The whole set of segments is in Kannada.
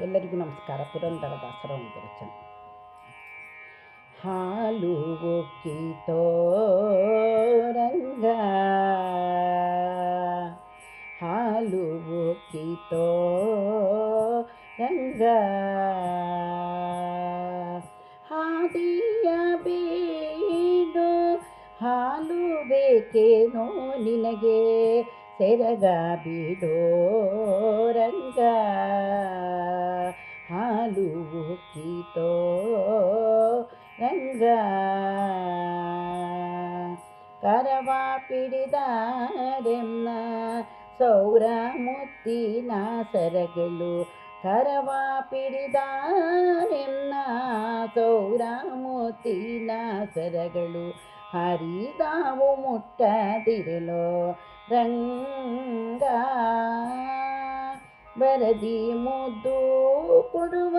ಎಲ್ಲರಿಗೂ ನಮಸ್ಕಾರ. ಪುರಂದರದಾಸರ ಒಂದು ರಚನೆ. ಹಾಲು ಉಕ್ಕಿತೋ ರಂಗ, ಹಾಲು ಉಕ್ಕಿತೋ ರಂಗ, ಹಾದಿಯ ಬೀಡು ಹಾಲು ಬೇಕೇನೋ ನಿನಗೆ, ಸೆರಗ ಬಿಡೋ ರಂಗ, ಹಾಲು ಉಕ್ಕಿತೋ ರಂಗ. ಕರವ ಪಿಡಿದಾರೆನ್ನ ಸೌರ ಮುತ್ತಿನ ಸರಗಳು, ಕರವ ಪಿಡಿದಾರೆನ್ನ ಸೌರ ಮುತ್ತಿನ ಸರಗಳು, ಹರಿದಾವು ಮುಟ್ಟದಿರಲೋ ರಂಗ, ಬರದಿ ಮುದ್ದು ಕೊಡುವ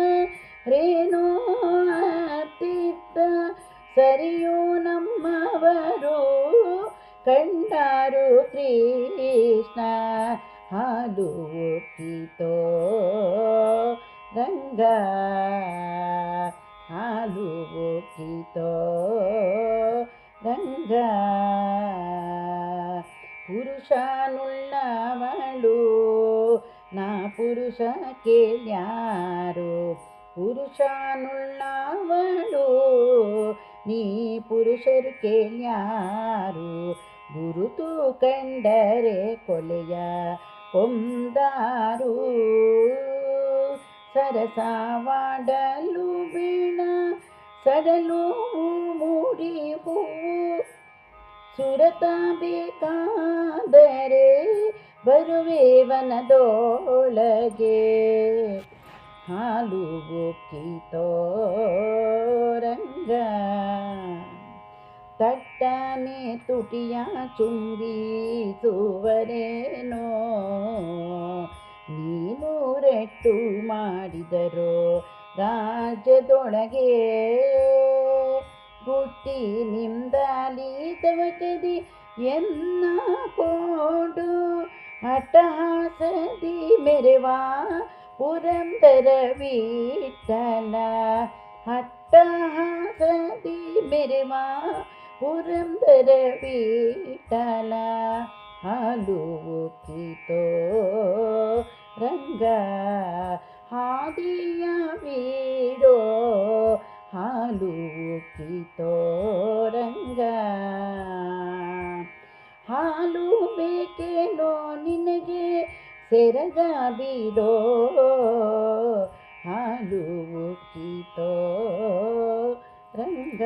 ರೇಣು ಅತ್ತಿತ್ತ ಸರಿಯೋ ನಮ್ಮವರು ಕಂಡಾರು ಕೃಷ್ಣ, ಹಾಲು ಉಕ್ಕಿತೋ ರಂಗ, ಹಾಲು ಉಕ್ಕಿತೋ ರಂಗ. ಪುರುಷನುಳ್ಳವಳು ನಾ ಪುರುಷ ಕೇಳ್ಯಾರು, ಪುರುಷನುಳ್ಳವಳು ನೀ ಪುರುಷರು ಕೇಳ್ಯಾರು, ಗುರುತು ಕಂಡರೆ ಕೊಲೆಯ ಕೊಂದಾರು, ಸರಸವಾಡಲು ಬೀಣ ಸಡಲು ಮೂಡಿ ಹೂವು, ಸುರತ ಬೇಕಾದರೆ ಬರುವೆ ವನದೊಳಗೆ, ಹಾಲು ಉಕ್ಕಿತೋ ರಂಗ. ತಟ್ಟನೆ ತುಟಿಯ ಚುಂಬಿಸುವರೇನೋ ನೀನು ರೆಟ್ಟು ಮಾಡಿದರೋ ರಾಜ್ಯದೊಳಗೆ, ಹುಟ್ಟಿನಿಂದಲೀ ತವಕದಿ ಎನ್ನ ಕೋಡು, ಅಟ್ಟಹಾಸದಿ ಮೆರೆವ ಪುರಂದರ ವಿಠಲ, ಅಟ್ಟಹಾಸದಿ ಮೆರೆವ ಪುರಂದರ ವಿಠಲ, ಹಾಲು ಉಕ್ಕಿತೋ ರಂಗ, ಹಾದಿಯ ಬೀಡೋ ಹಾಲು ಉಕ್ಕಿತೋ ರಂಗ, ಹಾಲು ಬೇಕೇನೋ ನಿನಗೆ ಸೆರಗ ಬಿಡೋ, ಹಾಲು ಉಕ್ಕಿತೋ ರಂಗ.